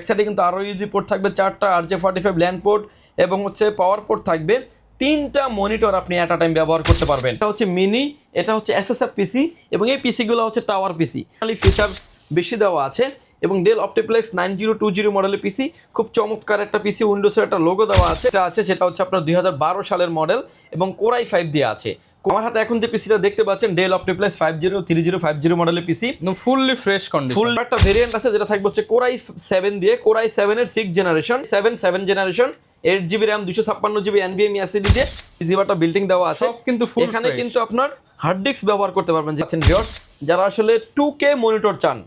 সাইডে কিন্তু আরও ইউজি পোর্ট থাকবে 4টা, RJ45 ল্যান্ড পোর্ট এবং হচ্ছে পাওয়ার পোর্ট থাকবে 3টা মনিটর আপনি অ্যাট আ টাইম ব্যবহার করতে পারবেন। এটা হচ্ছে মিনি, এটা হচ্ছে এসএসএফ পিসি এবং এই পিসিগুলো হচ্ছে টাওয়ার পিসি। ফিচার বেশি দেওয়া আছে এবং ডেল অপটিপ্লেক্স 9020 মডেলের পিসি, খুব চমৎকার একটা পিসি। উইন্ডোজের একটা লোগো দেওয়া আছে, সেটা হচ্ছে আপনার 2012 সালের মডেল এবং Core i5 দিয়ে আছে। আমার হাতে এখন যে পিসিটা দেখতে পাচ্ছেন ডেল অপটিপ্লেক্স 503050 মডেলের পিসি, ফুললি ফ্রেশ কন্ডিশন। ফুল একটা ভেরিয়েন্ট আছে যেটা থাকবে হচ্ছে Core i7 দিয়ে, Core i7 এর 6 generation, 7 generation, 8GB RAM 256GB NVMe SSD দিয়ে জিবাটা বিল্ডিং দেওয়া আছে। কিন্তু এখানে কিন্তু আপনার হার্ড ডিস্ক ব্যবহার করতে পারবেন। ভিউয়ার্স যারা আসলে 2K মনিটর চান,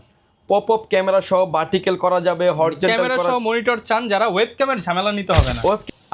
পপ আপ ক্যামেরা সহ ভার্টিক্যাল করা যাবে, হরিজন্টাল ক্যামেরা সহ মনিটর চান যারা, ওয়েব ক্যামেরার ঝামেলা নিতে হবে না।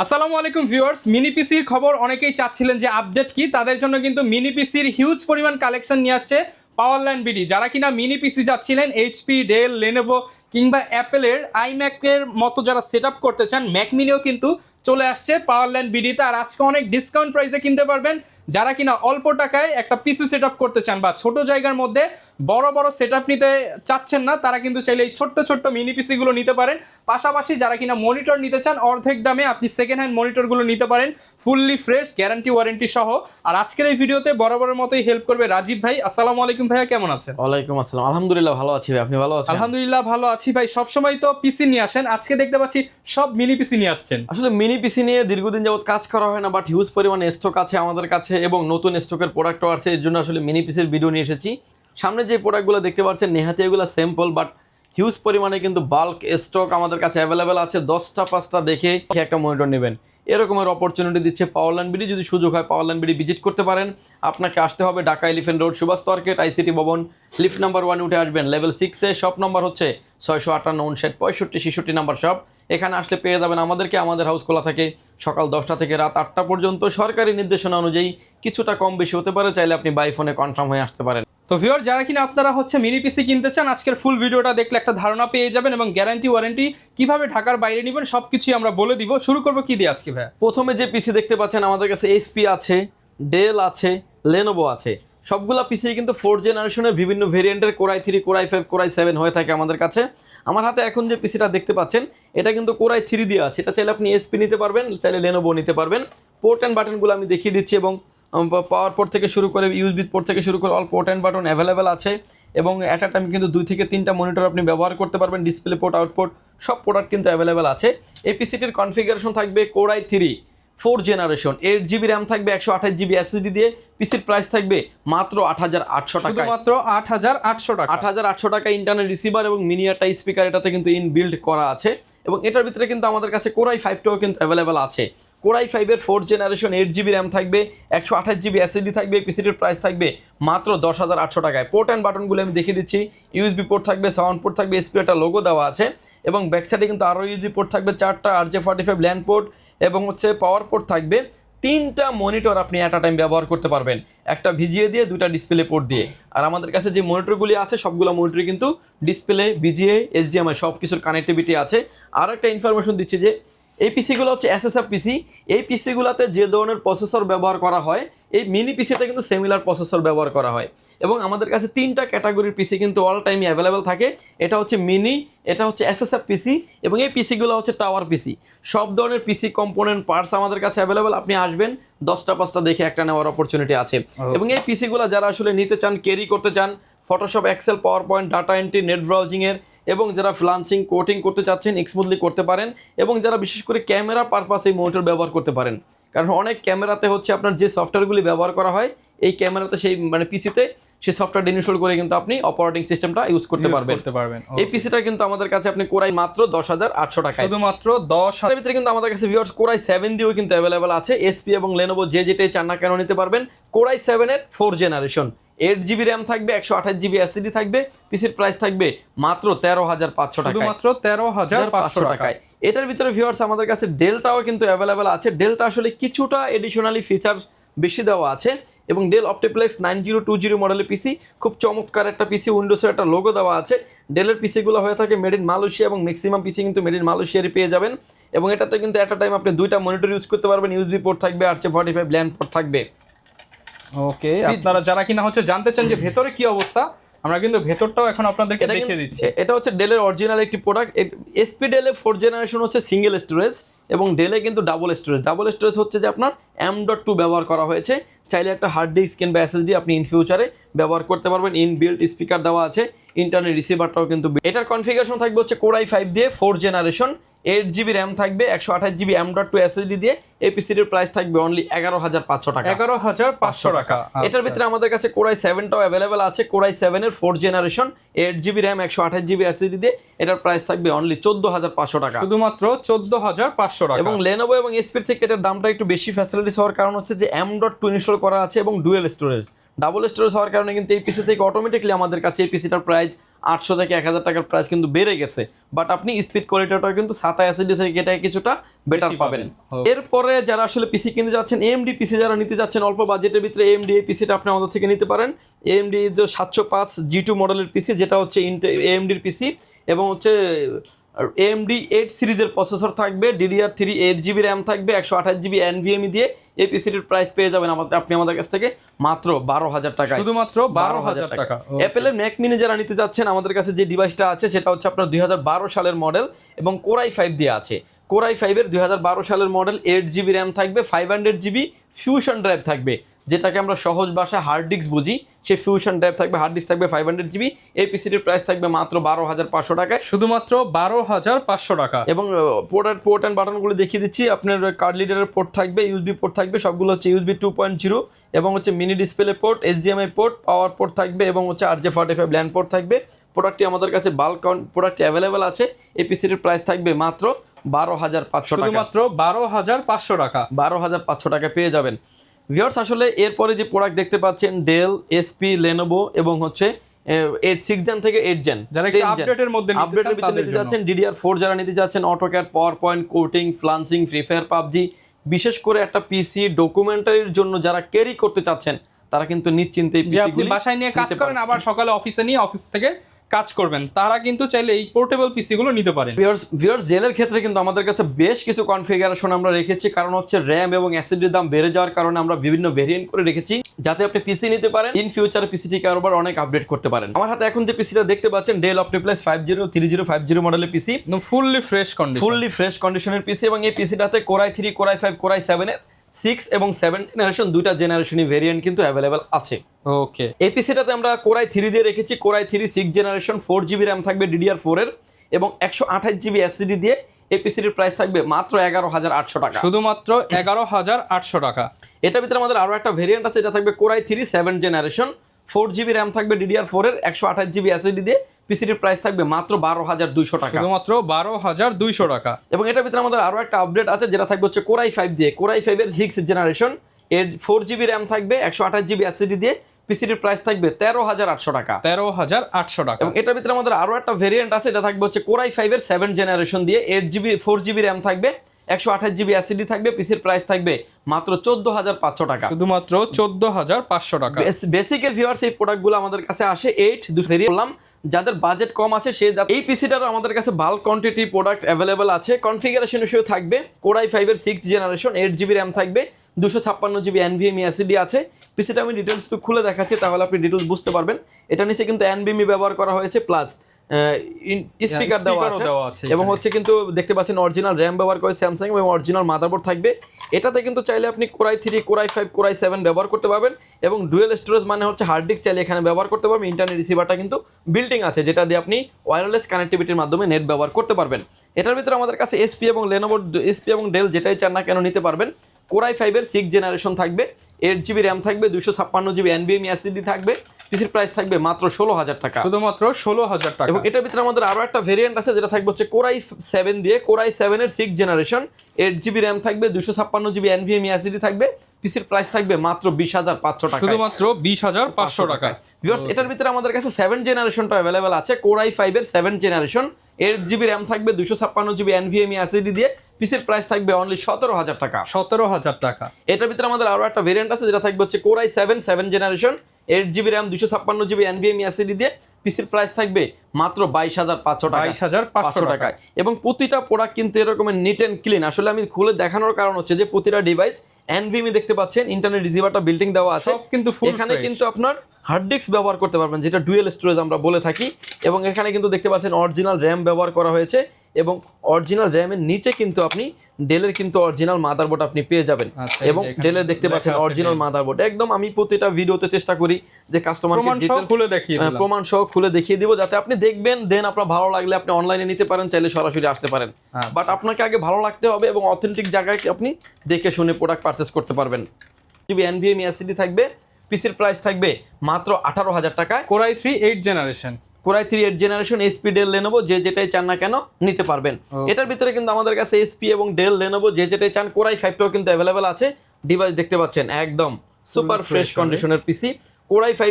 আসসালামু আলাইকুম ভিউয়ার্স, মিনি পিসির খবর অনেকেই চাচ্ছিলেন যে আপডেট কি, তাদের জন্য কিন্তু মিনি পিসির হিউজ পরিমাণ কালেকশন নিয়ে আসছে পাওয়ারল্যান্ড বিডি। যারা কিনা মিনি পিসি যাচ্ছিলেন এইচপি, ডেল, লেনোভো কিংবা অ্যাপেলের আইম্যাকের মতো যারা সেট আপ করতে চান, ম্যাক মিনিও কিন্তু চলে আসছে পাওয়ারল্যান্ড বিডিতে। আর আজকে অনেক ডিসকাউন্ট প্রাইসে কিনতে পারবেন। যারা কিনা অল্প টাকায় একটা পিসি সেট আপ করতে চান বা ছোট জায়গার মধ্যে বড় বড় সেট আপ নিতে চাচ্ছেন না, তারা কিন্তু চাইলে এই ছোট্ট ছোট্ট মিনি পিসিগুলো নিতে পারেন। পাশাপাশি যারা কিনা মনিটর নিতে চান অর্ধেক দামে আপনি সেকেন্ড হ্যান্ড মনিটরগুলো নিতে পারেন, ফুললি ফ্রেশ, গ্যারান্টি ওয়ারেন্টি সহ। আর আজকের এই ভিডিওতে বরাবরের মতোই হেল্প করবে রাজীব ভাই। আসসালামু আলাইকুম ভাইয়া, কেমন আছেন? ওয়ালাইকুম আসসালাম, আলহামদুলিল্লাহ ভালো আছি ভাই, আপনি ভালো আছেন? আলহামদুলিল্লাহ ভালো আছি ভাই। সবসময় তো পিসি নিয়ে আসেন, আজকে দেখতে পাচ্ছি সব মিনি পিসি নিয়ে আসছেন। আসলে মিনি পিসি নিয়ে দীর্ঘদিন যাবত কাজ করা হয় না, বাট হিউজ পরিমাণে স্টক আছে আমাদের কাছে এবং নতুন স্টকের প্রোডাক্টও আছে। এর জন্য আসলে মিনি পিসির ভিডিও নিয়ে এসেছি। সামনে যে প্রোডাক্টগুলো দেখতে পাচ্ছেন নেহাতি এগুলো স্যাম্পল, বাট হিউজ পরিমাণে কিন্তু বাল্ক স্টক আমাদের কাছে অ্যাভেলেবেল আছে। 10টা 5টা দেখে একটা মনিটর নেবেন, এরকমের অপরচুনিটি দিচ্ছে পাওয়ারল্যান্ড বিডি। যদি সুযোগ হয় পাওয়ারল্যান্ড বিডি ভিজিট করতে পারেন। আপনাকে আসতে হবে Dhaka elephant road, Subhash market, ICT Bhaban, lift number 1 উঠে আসবেন, লেভেল 6-এ। শপ নম্বর হচ্ছে 6585965 নাম্বার শপ। এখানে আসলে পেয়ে যাবেন আমাদেরকে। আমাদের হাউস খোলা থাকে সকাল 10টা থেকে রাত 8টা পর্যন্ত। সরকারি নির্দেশনা অনুযায়ী কিছুটা কম বেশি হতে পারে, চাইলে আপনি বাই ফোনে কনফার্ম হয়ে আসতে পারেন। তো ভিউয়ার যারা কিনা আপনারা হচ্ছে মিনি পিসি কিনতে চান, আজকের ফুল ভিডিওটা দেখলে একটা ধারণা পেয়ে যাবেন এবং গ্যারান্টি ওয়ারেন্টি কিভাবে ঢাকার বাইরে নেবেন সবকিছুই আমরা বলে দিব। শুরু করবো কি দিয়ে আজকে ভাই? প্রথমে যে পিসি দেখতে পাচ্ছেন আমাদের কাছে এইচপি আছে, ডেল আছে, লেনোভো আছে। সবগুলা পিসি কিন্তু 4 জেনারেশনের বিভিন্ন ভেরিয়েন্টের Core i3, Core i5, Core i7 হয়ে থাকে আমাদের কাছে। আমার হাতে এখন যে পিসিটা দেখতে পাচ্ছেন এটা কিন্তু Core i3 দিয়ে আছে। এটা চাইলে আপনি এসপি নিতে পারবেন, চাইলে লেনোভো নিতে পারবেন। পোর্ট অ্যান্ড বাটনগুলো আমি দেখিয়ে দিচ্ছি এবং পাওয়ার পোর্ট থেকে শুরু করে ইউএসবি পোর্ট থেকে শুরু করে all port and button available আছে এবং অ্যাট আ টাইম কিন্তু 2 থেকে 3টা মনিটর আপনি ব্যবহার করতে পারবেন। ডিসপ্লে পোর্ট, আউটপোর্ট সব প্রোডাক্ট কিন্তু অ্যাভেলেবেল আছে। এই পিসিটির কনফিগারেশন থাকবে Core i3 4 generation, 8GB RAM থাকবে, 128GB SSD দিয়ে। পিসির প্রাইস থাকবে মাত্র 8800 টাকা, মাত্র 8800 টাকা। 8800 টাকা। ইন্টারনাল রিসিভার এবং মিনি একটা স্পিকার এটাতে কিন্তু ইনবিল্ড করা আছে এবং এটার ভিতরে কিন্তু আমাদের কাছে Core i5টাও কিন্তু অ্যাভেলেবেল আছে। Core i5 এর 4 জেনারেশন, 8GB RAM থাকবে, 128GB SSD থাকবে। পিসিটির প্রাইস থাকবে মাত্র 10800 টাকায়। পোর্ট অ্যান্ড বাটনগুলো আমি দেখিয়ে দিচ্ছি। ইউএসবি পোর্ট থাকবে, সাউন্ড পোর্ট থাকবে, এসপি একটা লোগো দেওয়া আছে এবং ব্যাক সাইডে কিন্তু আরও ইউএসবি পোর্ট থাকবে 4টা, RJ45 ল্যান্ড পোর্ট এবং হচ্ছে পাওয়ার পোর্ট থাকবে 3টা মনিটর আপনি অ্যাট আ টাইম ব্যবহার করতে পারবেন, একটা ভিজিএ দিয়ে, 2টা ডিসপ্লে পোর্ট দিয়ে। আর আমাদের কাছে যে মনিটরগুলি আছে সবগুলো মনিটরই কিন্তু ডিসপ্লে, ভিজিএ, এইচডিএমআই সব কিছুর কানেক্টিভিটি আছে। আর একটা ইনফরমেশন দিচ্ছি যে এই পিসিগুলো হচ্ছে এসএসএফ পিসি। এই পিসিগুলোতে যে ধরনের প্রসেসর ব্যবহার করা হয় এই মিনি পিসিতে কিন্তু সিমিলার প্রসেসর ব্যবহার করা হয় এবং আমাদের কাছে 3টা ক্যাটাগরির পিসি কিন্তু অল টাইমই অ্যাভেলেবেল থাকে। এটা হচ্ছে মিনি, এটা হচ্ছে এসএসএফ পিসি এবং এই পিসিগুলো হচ্ছে টাওয়ার পিসি। সব ধরনের পিসি কম্পোনেন্ট পার্টস আমাদের কাছে অ্যাভেলেবেল। আপনি আসবেন, 10টা 5টা দেখে একটা নেওয়ার অপরচুনিটি আছে এবং এই পিসিগুলো যারা আসলে নিতে চান, ক্যারি করতে চান, Photoshop, Excel, power point, data entry, net ব্রাউজিংয়ের এবং যারা ফ্লান্সিং, কোটিং করতে চাচ্ছেন স্মুথলি করতে পারেন এবং যারা বিশেষ করে ক্যামেরা পারপাস এই মনিটর ব্যবহার করতে পারেন। কারণ অনেক ক্যামেরাতে হচ্ছে আপনার যে সফটওয়্যারগুলি ব্যবহার করা হয় এই ক্যামেরাতে সেই পিসিতে সেই সফটওয়্যার ইনস্টল করে কিন্তু আপনি অপারেটিং সিস্টেমটা ইউজ করতে পারবেন। এই পিসিটা কিন্তু আমাদের কাছে আপনি Core i মাত্র 10800 টাকা, শুধুমাত্র 10,000 ভিতরে কিন্তু আমাদের কাছে ভিউয়ার্স Core i7 দিয়েও কিন্তু অ্যাভেলেবেল আছে। এসপি এবং লেনোভো যে যেটাই চান না কেন নিতে পারবেন। Core i7 এর 4 জেনারেশন, 8GB RAM থাকবে, 128GB SSD থাকবে। পিসির প্রাইস থাকবে মাত্র 13500 টাকা, মাত্র 13500 টাকায়। এটার ভিতরে ভিউয়ার্স আমাদের কাছে ডেলটাও কিন্তু অ্যাভেলেবেল আছে। ডেলটা আসলে কিছুটা এডিশনালি ফিচার বেশি দেওয়া আছে এবং ডেল অপটিপ্লেক্স 9020 মডেলের পিসি, খুব চমৎকার একটা পিসি। উইন্ডোজের একটা লোগো দেওয়া আছে। ডেলের পিসিগুলো হয়ে থাকে মেড ইন মালয়েশিয়া এবং ম্যাক্সিমাম পিসি কিন্তু মেড ইন মালয়েশিয়ারই পেয়ে যাবেন এবং এটাতে কিন্তু অ্যাট আ টাইম আপনি 2টা মনিটর ইউজ করতে পারবেন। ইউএসবি পোর্ট থাকবে, RJ45 ল্যান্ড পোর্ট থাকবে। ওকে, আপনারা যারা কিনা হচ্ছে জানতে চান যে ভেতরে কি অবস্থা, আমরা কিন্তু ভেতরটাও এখন আপনাদেরকে এটা দেখিয়ে দিচ্ছি। এটা হচ্ছে ডেলের অরিজিনাল একটি প্রোডাক্ট। এসপি ডেলে 4 জেনারেশন হচ্ছে সিঙ্গেল স্টোরেজ এবং ডেলে কিন্তু ডাবল স্টোরেজ। ডাবল স্টোরেজ হচ্ছে যে আপনার M.2 ব্যবহার করা হয়েছে। চাইলে একটা হার্ড ডিস্ক কিংবা SSD আপনি ইন ফিউচারে ব্যবহার করতে পারবেন। ইনবিল্ট স্পিকার দেওয়া আছে, ইন্টারনেট রিসিভারটাও কিন্তু। এটার কনফিগারেশন থাকবে হচ্ছে Core i5 দিয়ে 4 জেনারেশন, 8GB র্যাম থাকবে, 128GB M.2 SSD দিয়ে। এই পিসিটির প্রাইস থাকবে অনলি 11,500 টাকা। 11,500 টাকা। এটার ভিতরে আমাদের কাছে Core i7টাও অ্যাভেলেবেল আছে। Core i7 এর 4 generation, 8GB RAM, 128GB SSD দিয়ে। এটার প্রাইস থাকবে অনলি 14,500 টাকা, শুধুমাত্র 14,500 টাকা। এবং Lenovo এবং HP থেকে এটার দামটা একটু বেশি ফ্যাসিলিটিস হওয়ার কারণ হচ্ছে যে M.2 ইনস্টল করা আছে এবং ডুয়েল স্টোরেজ। ডাবল স্টোরেজ হওয়ার কারণে কিন্তু এই পিসি থেকে অটোমেটিকলি আমাদের কাছে এই পিসিটার প্রাইস 800 থেকে 1000 টাকার প্রাইস কিন্তু বেড়ে গেছে। বাট আপনি স্পিড কোয়ালিটিটা কিন্তু SATA SSD থেকে এটা কিছুটা বেটার পাবেন। এরপরে যারা আসলে পিসি কিনতে যাচ্ছেন, AMD পিসি যারা নিতে যাচ্ছেন অল্প বাজেটের ভিতরে, AMD এই পিসিটা আপনি আমাদের থেকে নিতে পারেন। AMD যে 705 G2 মডেলের পিসি, যেটা হচ্ছে AMDর পিসি এবং হচ্ছে AMD 8 সিরিজের প্রসেসর থাকবে, DDR3 8GB র্যাম থাকবে, 128GB NVMe দিয়ে। এই পিসিটির প্রাইস পেয়ে যাবেন আপনি আমাদের কাছ থেকে মাত্র 12,000 টাকা, শুধুমাত্র 12,000 টাকা। অ্যাপেলের ম্যাক মিনি যারা নিতে যাচ্ছেন, আমাদের কাছে যে ডিভাইসটা আছে সেটা হচ্ছে আপনার 2012 সালের মডেল এবং Core i5 দিয়ে আছে। Core i5 এর 2012 সালের মডেল, 8GB র্যাম থাকবে, 500GB ফিউশন ড্রাইভ থাকবে, যেটাকে আমরা সহজ ভাষায় হার্ড ডিস্ক বুঝি। সেই ফিউশন ড্রাইভ থাকবে, হার্ড ডিস্ক থাকবে 500GB। এই পিসিটির প্রাইস থাকবে মাত্র 12,500 টাকায়, শুধুমাত্র 12,500 টাকা। এবং পোর্ট অ্যান্ড বাটনগুলো দেখিয়ে দিচ্ছি। আপনার কার্ড লিডারের পোর্ট থাকবে, USB পোর্ট থাকবে, সবগুলো হচ্ছে USB 2.0 এবং হচ্ছে mini display port, HDMI port, পাওয়ার পোর্ট থাকবে এবং হচ্ছে RJ45 ল্যান্ড পোর্ট থাকবে। প্রোডাক্টটি আমাদের কাছে বাল্ক প্রোডাক্টটি অ্যাভেলেবেল আছে। এই পিসিটির প্রাইস থাকবে মাত্র 12,500 টাকা, শুধুমাত্র 12,500 টাকা। 12,500 টাকা পেয়ে যাবেন। ভিউয়ার্স, আসলে এরপরে যে প্রোডাক্ট দেখতে পাচ্ছেন, ডেল, HP, Lenovo এবং হচ্ছে 6 জেন থেকে 8 জেন, যারা একটু আপডেটের মধ্যে নিতে যাচ্ছেন, DDR4 যারা নিতে যাচ্ছেন, AutoCAD, PowerPoint, coating, freelancing, free fire, PUBG, বিশেষ করে একটা পিসি ডকুমেন্টারির জন্য যারা ক্যারি করতে চাচ্ছেন, তারা কিন্তু নিশ্চিন্তে এই পিসিগুলি বাসায় নিয়ে কাজ করেন, আবার সকালে অফিসে নিয়ে অফিস থেকে কাজ করবেন, তারা কিন্তু চাইলে এই পোর্টেবল পিসিগুলো নিতে পারেন। ভিউয়ার্স, ডেলের ক্ষেত্রে কিন্তু আমাদের কাছে বেশ কিছু কনফিগারেশন আমরা রেখেছি, কারণ হচ্ছে র্যাম এবং SSDর দাম বেড়ে যাওয়ার কারণে আমরা বিভিন্ন ভেরিয়েন্ট করে রেখেছি, যাতে আপনি পিসি নিতে পারেন, ইন ফিউচারে পিসিটিকে আরো অনেক আপডেট করতে পারেন। আমার হাতে এখন যে পিসিটা দেখতে পাচ্ছেন, ডেল অপটিপ্লাস 503050 মডেলের পিসি, ফুললি ফ্রেশ কন্ডিশনের পিসি, এবং এই পিসিটাতে Core i3, Core i5, Core i7 এর 6 এবং 7 জেনারেশন, দুইটা জেনারেশনই ভেরিয়েন্ট কিন্তু অ্যাভেলেবেল আছে। ওকে, এই পিসিটাতে আমরা Core i3 দিয়ে রেখেছি। Core i3 6 generation, 4GB RAM থাকবে, DDR4 এর, এবং 128GB SSD দিয়ে। এই পিসিটির প্রাইস থাকবে মাত্র 11,800 টাকা, শুধুমাত্র 11,800 টাকা। এটার ভিতরে আমাদের আরো একটা ভেরিয়েন্ট আছে, এটা থাকবে Core i3 7 generation, 4GB RAM থাকবে, DDR4 এর, 128GB SSD দিয়ে। পিসিটির প্রাইস থাকবে মাত্র 12,200 টাকা, শুধুমাত্র 12,200 টাকা। এবং এটার ভিতরে আমাদের আরো একটা আপডেট আছে, যেটা থাকবে হচ্ছে Core i5 দিয়ে। Core i5 এর 6 জেনারেশন, এর 4GB র্যাম থাকবে, 128GB SSD দিয়ে। পিসিটির প্রাইস থাকবে 13,800 টাকা, 13,800 টাকা। এবং এটার ভিতরে আমাদের আরো একটা ভেরিয়েন্ট আছে, এটা থাকবে হচ্ছে Core i5 এর 7 জেনারেশন দিয়ে, 4GB র্যাম থাকবে, 128GB SSD থাকবে। পিসির প্রাইস থাকবে মাত্র 14,500 টাকা, শুধুমাত্র 14,500 টাকা। বেসিকের ভিউয়ার্স, এই প্রোডাক্টগুলো আমাদের কাছে আসে 8 ভেরিয়েন্ট বললাম। যাদের বাজেট কম আছে এই পিসিটারও আমাদের কাছে বাল্ক কোয়ান্টিটি প্রোডাক্ট অ্যাভেলেবেল আছে। কনফিগারেশন হিসেবে থাকবে Core i5 এর 6 জেনারেশন, 8GB র্যাম থাকবে, 256GB NVMe SSD আছে। পিসিটা আমি ডিটেলস একটু খুলে দেখাচ্ছি, তাহলে আপনি ডিটেলস বুঝতে পারবেন। এটা নিচে কিন্তু NVMe ব্যবহার করা হয়েছে, প্লাস স্পিকার দেওয়া আছে, এবং হচ্ছে কিন্তু দেখতে পাচ্ছেন অরিজিনাল র্যাম ব্যবহার করে স্যামসাং, এবং অরিজিনাল মাদারবোর্ড থাকবে। এটাতে কিন্তু চাইলে আপনি Core i3, Core i5, Core i7 ব্যবহার করতে পারবেন, এবং ডুয়েল স্টোরেজ মানে হচ্ছে হার্ড ডিস্ক চাইলে এখানে ব্যবহার করতে পারবেন। ইন্টারনেট রিসিভারটা কিন্তু বিল্টিং আছে, যেটা দিয়ে আপনি ওয়্যারলেস কানেক্টিভিটির মাধ্যমে নেট ব্যবহার করতে পারবেন। এটার ভিতরে আমাদের কাছে SP এবং Lenovo, SP এবং ডেল যেটাই চান না কেন নিতে পারবেন। Core i5 এর 6 জেনারেশন থাকবে, 8GB র্যাম থাকবে, 256GB NVMe SSD থাকবে। পিসির প্রাইস থাকবে মাত্র 16,000 টাকা, শুধুমাত্র 16,000 টাকা। এবং এটার ভিতরে আমাদের আরো একটা ভেরিয়েন্ট আছে, যেটা থাকবে হচ্ছে Core i7 দিয়ে। Core i7 এর 6 জেনারেশন, 8GB র্যাম থাকবে, 256GB NVMe SSD থাকবে। পিসির প্রাইস থাকবে মাত্র 20,500 টাকা, শুধুমাত্র 20,500 টাকা। ভিউয়ার্স, এটার ভিতরে আমাদের কাছে 7 জেনারেশনটা অ্যাভেলেবেল আছে। Core i5 এর 7 জেনারেশন, 8GB র্যাম থাকবে, 256GB NVMe SSD দিয়ে। পিসির প্রাইস থাকবে অনলি 17,000 টাকা, 17,000 টাকা। এটার ভিতরে আমাদের আরো একটা ভেরিয়েন্ট আছে, যেটা থাকবে হচ্ছে Core i7 7 generation, 8GB RAM, 256GB NVMe SSD দিয়ে। পিসির প্রাইস থাকবে মাত্র 22,500 টাকা, 22,500 টাকায়। এবং প্রতিটা প্রোডাক্ট কিন্তু এরকমের নিট অ্যান্ড ক্লিন। আসলে আমি খুলে দেখানোর কারণ হচ্ছে যে প্রতিটা ডিভাইস NVMe দেখতে পাচ্ছেন, ইন্টারনেট রিসিভারটা বিল্ডিং দেওয়া আছে, সব কিন্তু এখানে কিন্তু আপনার হার্ড ডিস্ক ব্যবহার করতে পারবেন, যেটা ডুয়েল স্টোরেজ আমরা বলে থাকি। এবং এখানে কিন্তু দেখতে পাচ্ছেন অরিজিনাল র্যাম ব্যবহার করা হয়েছে, এবং অরিজিনাল র্যামের নিচে কিন্তু আপনি ডেলের কিন্তু অরিজিনাল মাদারবোর্ড আপনি পেয়ে যাবেন। এবং ডেলের দেখতে পাচ্ছেন অরিজিনাল মাদারবোর্ড। একদম আমি প্রতিটা ভিডিওতে চেষ্টা করি যে কাস্টমারকে প্রমাণ সহ খুলে দেখিয়ে দিব, যাতে আপনি দেখবেন, দেন আপনার ভালো লাগলে আপনি অনলাইনে নিতে পারেন, চাইলে সরাসরি আসতে পারেন। বাট আপনাকে আগে ভালো লাগতে হবে এবং অথেন্টিক জায়গায় আপনি দেখে শুনে প্রোডাক্ট পারচেস করতে পারবেন। জিবি এনভিএমই এসএসডি থাকবে, পিসির প্রাইস থাকবে মাত্র 18,000 টাকায়। Core i3 8 generation, Core i3 8 generation SP Dell Lenovo, যে যেটাই চান না কেন নিতে পারবেন। এটার ভিতরে কিন্তু আমাদের কাছে এসপি এবং ডেল লেনোভো যে যেটাই চান, Core i5 টাও কিন্তু অ্যাভেলেবেল আছে। ডিভাইস দেখতে পাচ্ছেন একদম সুপার ফ্রেশ কন্ডিশনের পিসি। Core i5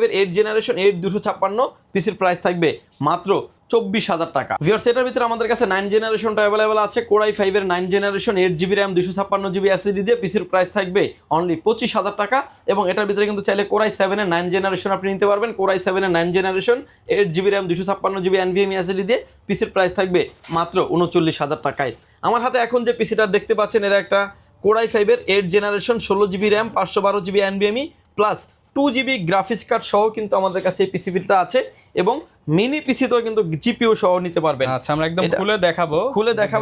এর 8 জেনারেশন 8256, পিসির প্রাইস থাকবে মাত্র 24,000 টাকা। ভিউয়ার্স, এটার ভিতরে আমাদের কাছে 9 জেনারেশনটা অ্যাভেলেবেল আছে। Core i5 এর 9 generation 8GB RAM 256GB SSD দিয়ে পিসির প্রাইস থাকবে অনলি 25,000 টাকা। এবং এটার ভিতরে কিন্তু চাইলে Core i7 এর 9 জেনারেশন আপনি নিতে পারবেন। Core i7 এর 9 generation 8GB RAM 256GB NVMe SSD দিয়ে পিসির প্রাইস থাকবে মাত্র 39,000 টাকায়। আমার হাতে এখন যে পিসিটা দেখতে পাচ্ছেন, এর একটা Core i5 এর 8 generation 16GB RAM 512GB NVMe plus 2GB graphics card সহ কিন্তু আমাদের কাছে এই পিসিটা আছে। এবং মিনি পিসিতেও কিন্তু জিপিইউ সহ নিতে পারবেন। আচ্ছা, আমরা একদম খুলে দেখাবো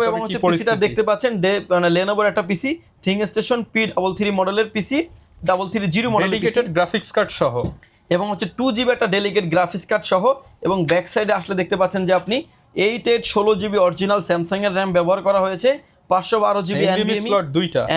এবং হচ্ছে পিসিটা দেখতে পাচ্ছেন লেনোভোর একটা পিসি, ThinkStation P33 মডেলের পিসি, 330 মডেলের ডেডিকেটেড গ্রাফিক্স কার্ড সহ, এবং হচ্ছে 2GB একটা ডেডিকেট গ্রাফিক্স কার্ড সহ। এবং ব্যাক সাইডে আসলে দেখতে পাচ্ছেন যে আপনি 8 16GB অরিজিনাল স্যামসাং এর RAM ব্যবহার করা হয়েছে, 512GB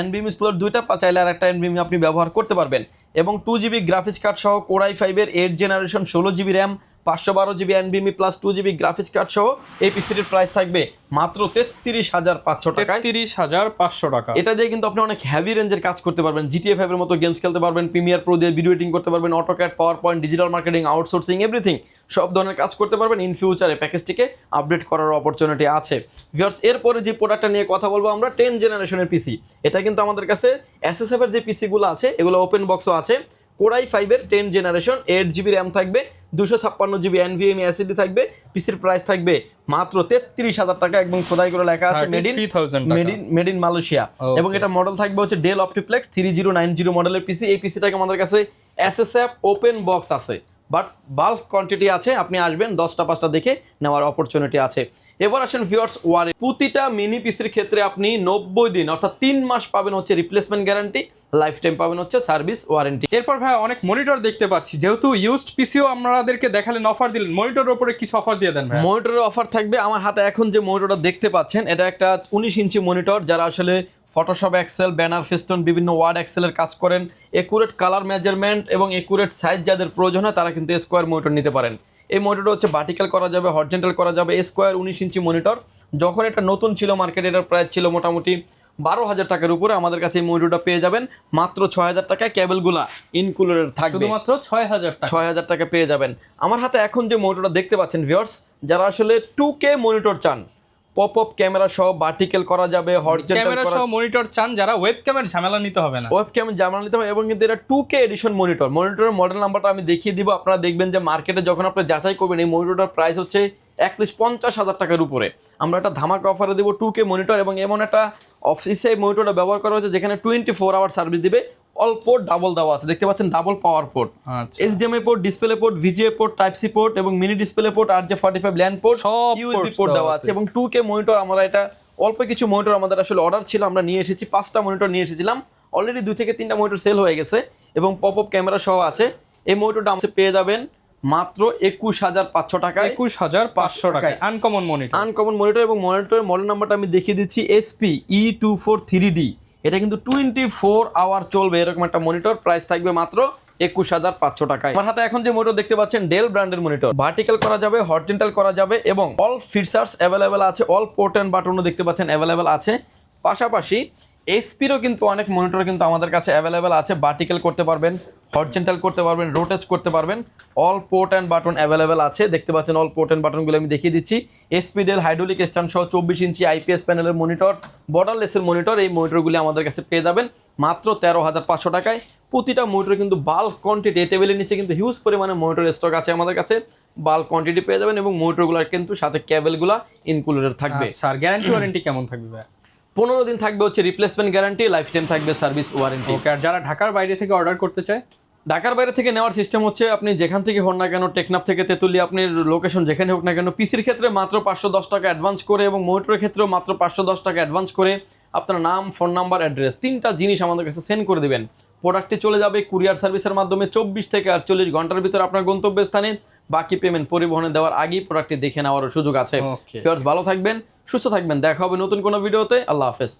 NVMe স্লট দুইটা, চাইলে আর একটা NVMe আপনি ব্যবহার করতে পারবেন। এবং 2GB গ্রাফিক্স কার্ড সহ Core i5 এর 8 generation 16GB RAM 512GB NVMe plus 2GB graphics card সহ এই পিসিটির প্রাইস থাকবে মাত্র 33,500 টাকায়। 33,500 টাকা। এটা দিয়ে কিন্তু আপনি অনেক হেভি রেঞ্জের কাজ করতে পারবেন। GTA 5 এর মতো গেমস খেলতে পারবেন, প্রিমিয়ার প্রো দিয়ে ভিডিও এডিটিং করতে পারবেন, AutoCAD, power point, digital marketing, outsourcing, everything সব ধরনের কাজ করতে পারবেন। ইন ফিউচারে প্যাকেজটিকে আপডেট করার অপরচুনিটি আছে। ভিউয়ার্স, এরপরে যে প্রোডাক্টটা নিয়ে কথা বলবো আমরা, 10 জেনারেশনের পিসি। এটা কিন্তু আমাদের কাছে SSF এর যে পিসিগুলো আছে এগুলো ওপেন বক্সও আছে। Core i5 এর 10 জেনারেশন 8GB RAM থাকবে, 256GB NVMe SSD থাকবে, পিসির প্রাইস থাকবে মাত্র 33,000 টাকা। একদম খোদাই করে লেখা আছে মেড ইন মালয়েশিয়া। এবং এটা মডেল থাকবে হচ্ছে ডেল অপটিপ্লেক্স 3090 মডেলের পিসি। এই পিসিটাকে আমাদের কাছে SSF ওপেন বক্স আছে, বাট বাল্ক কোয়ান্টিটি আছে, আপনি আসবেন 10টা 5টা দেখে নেওয়ার অপরচুনিটি আছে। এবার আসেন ভিউয়ার্স, ওয়ারেন্টি। প্রতিটা মিনি পিসির ক্ষেত্রে আপনি 90 দিন অর্থাৎ 3 মাস পাবেন হচ্ছে রিপ্লেসমেন্ট গ্যারান্টি, লাইফ টাইম পাবেন হচ্ছে সার্ভিস ওয়ারেন্টি। এরপর ভাই অনেক মনিটর দেখতে পাচ্ছি, যেহেতু ইউজড পিসিও আপনাদেরকে দেখালেন, অফার দিলেন, মনিটরের উপরে কিছু অফার দিয়ে দেন ভাই। মনিটরের অফার থাকবে আমার হাতে এখন যে মনিটরটা দেখতে পাচ্ছেন, এটা একটা 19 ইঞ্চি মনিটর। যারা আসলে ফটোশপ, এক্সেল, ব্যানার, ফেস্টন, বিভিন্ন ওয়ার্ড এক্সেলের কাজ করেন, একুরেট কালার মেজারমেন্ট এবং একুরেট সাইজ যাদের প্রয়োজন হয় তারা কিন্তু স্কোয়ার মনিটর নিতে পারেন। এই মনিটরটা হচ্ছে ভার্টিক্যাল করা যাবে, হরিজন্টাল করা যাবে, স্কোয়ার 19 ইঞ্চি মনিটর। যখন এটা নতুন ছিল মার্কেটে, এটার প্রাইস ছিল মোটামুটি 12,000 টাকার উপরে। আমাদের কাছে এই মনিটরটা পেয়ে যাবেন মাত্র 6,000 টাকায়, কেবলগুলা ইনক্লুডেড থাকবে, শুধুমাত্র 6,000 টাকা পেয়ে যাবেন। আমার হাতে এখন যে মনিটরটা দেখতে পাচ্ছেন ভিউয়ার্স, যারা আসলে 2K মনিটর চান, পপ আপ ক্যামেরা সহ ভার্টিক্যাল করা যাবে, হরিজন্টাল ক্যামেরা সহ মনিটর চান, যারা ওয়েবক্যামের ঝামেলা নিতে হবে না, ওয়েবক্যামের ঝামেলা নিতে হবে। এবং কিন্তু এটা 2K এডিশন মনিটর। মনিটরের মডেল নাম্বারটা আমি দেখিয়ে দিব, আপনারা দেখবেন যে মার্কেটে যখন আপনি যাচাই করবেন এই মনিটরটার প্রাইস হচ্ছে অ্যাটলিস্ট 50,000 টাকার উপরে। আমরা একটা ধামাকা অফারে দেবো 2K মনিটর। এবং এমন একটা অফিসে মনিটরটা ব্যবহার করা হচ্ছে যেখানে 24 আওয়ার সার্ভিস দিবে। অল পোর্ট ডাবল দেওয়া আছে, দেখতে পাচ্ছেন double power port, HDMI port, display port, VGA port, type C port এবং mini display port, RJ45 LAN port, USB port দেওয়া আছে। এবং 2K মনিটর আমরা এটা অল্প কিছু মনিটর আমাদের আসলে অর্ডার ছিল, আমরা নিয়ে এসেছি 5টা মনিটর নিয়ে এসেছিলাম। অলরেডি 2 থেকে 3টা মনিটর সেল হয়ে গেছে এবং পপ আপ ক্যামেরা সহ আছে। এই মনিটরটা আমাদের পেয়ে যাবেন মাত্র 21,500 টাকায়। 21,500 টাকায় আনকমন মনিটর। এবং মনিটরের মডেল নাম্বারটা আমি দেখিয়ে দিচ্ছি, SP E243D। এটা কিন্তু 24 আওয়ার চলবে এরকম একটা মনিটর। প্রাইস থাকবে মাত্র 21,500 টাকায়। আমার হাতে এখন যে মনিটর দেখতে পাচ্ছেন ডেল ব্র্যান্ডের মনিটর, ভার্টিক্যাল করা যাবে, হরিজন্টাল করা যাবে এবং অল ফিচার্স অ্যাভেলেবেল আছে, অল পোর্ট এন্ড বাটনও দেখতে পাচ্ছেন অ্যাভেলেবেল আছে। পাশাপাশি এসপিরও কিন্তু অনেক মনিটর কিন্তু আমাদের কাছে অ্যাভেলেবেল আছে, ভার্টিক্যাল করতে পারবেন, হরিজন্টাল করতে পারবেন, রোটেট করতে পারবেন, all port and button available আছে। দেখতে পাচ্ছেন অল পোর্ট অ্যান্ড বাটনগুলো আমি দেখিয়ে দিচ্ছি। এসপি ডেল হাইড্রোলিক স্ট্যান্ড সহ 24 ইঞ্চি IPS প্যানেলের মনিটর, বর্ডারলেসের মনিটর। এই মনিটরগুলি আমাদের কাছে পেয়ে যাবেন মাত্র 13,500 টাকায়। প্রতিটা মনিটর কিন্তু বাল্ক কোয়ান্টিটি, টেবিলের নিচে কিন্তু হিউজ পরিমাণে মনিটর স্টক আছে আমাদের কাছে, বাল্ক কোয়ান্টিটি পেয়ে যাবেন। এবং মনিটরগুলোর কিন্তু সাথে কেবলগুলো ইনক্লুডেড থাকবে। স্যার গ্যারান্টি ওয়ারেন্টি কেমন থাকবে ভাই? 15 দিন থাকবে হচ্ছে রিপ্লেসমেন্ট গ্যারান্টি, লাইফ টাইম থাকবে সার্ভিস ওয়ারেন্টি। ওকে, আর যারা ঢাকার বাইরে থেকে অর্ডার করতে চায়? ঢাকার বাইরে থেকে নেওয়ার সিস্টেম হচ্ছে আপনি যেখান থেকে হন না কেন, টেকনাফ থেকে তেতুলিয়া, আপনার লোকেশন যেখানে হোক না কেন, পিসির ক্ষেত্রে মাত্র 510 টাকা অ্যাডভান্স করে এবং মনিটরের ক্ষেত্রেও মাত্র 510 টাকা অ্যাডভান্স করে আপনার নাম, ফোন নাম্বার, অ্যাড্রেস 3টা জিনিস আমাদের কাছে সেন্ড করে দিবেন। প্রোডাক্টটি চলে যাবে কুরিয়ার সার্ভিসের মাধ্যমে 24 থেকে 48 ঘন্টার ভিতরে আপনার গন্তব্যস্থানে। বাকি পেমেন্ট পরিবহনে দেওয়ার আগেই প্রোডাক্টটি দেখে নেওয়ারও সুযোগ আছে। Okay. ভিউয়ার্স ভালো থাকবেন, সুস্থ থাকবেন, দেখা হবে নতুন কোনো ভিডিওতে। আল্লাহ হাফেজ।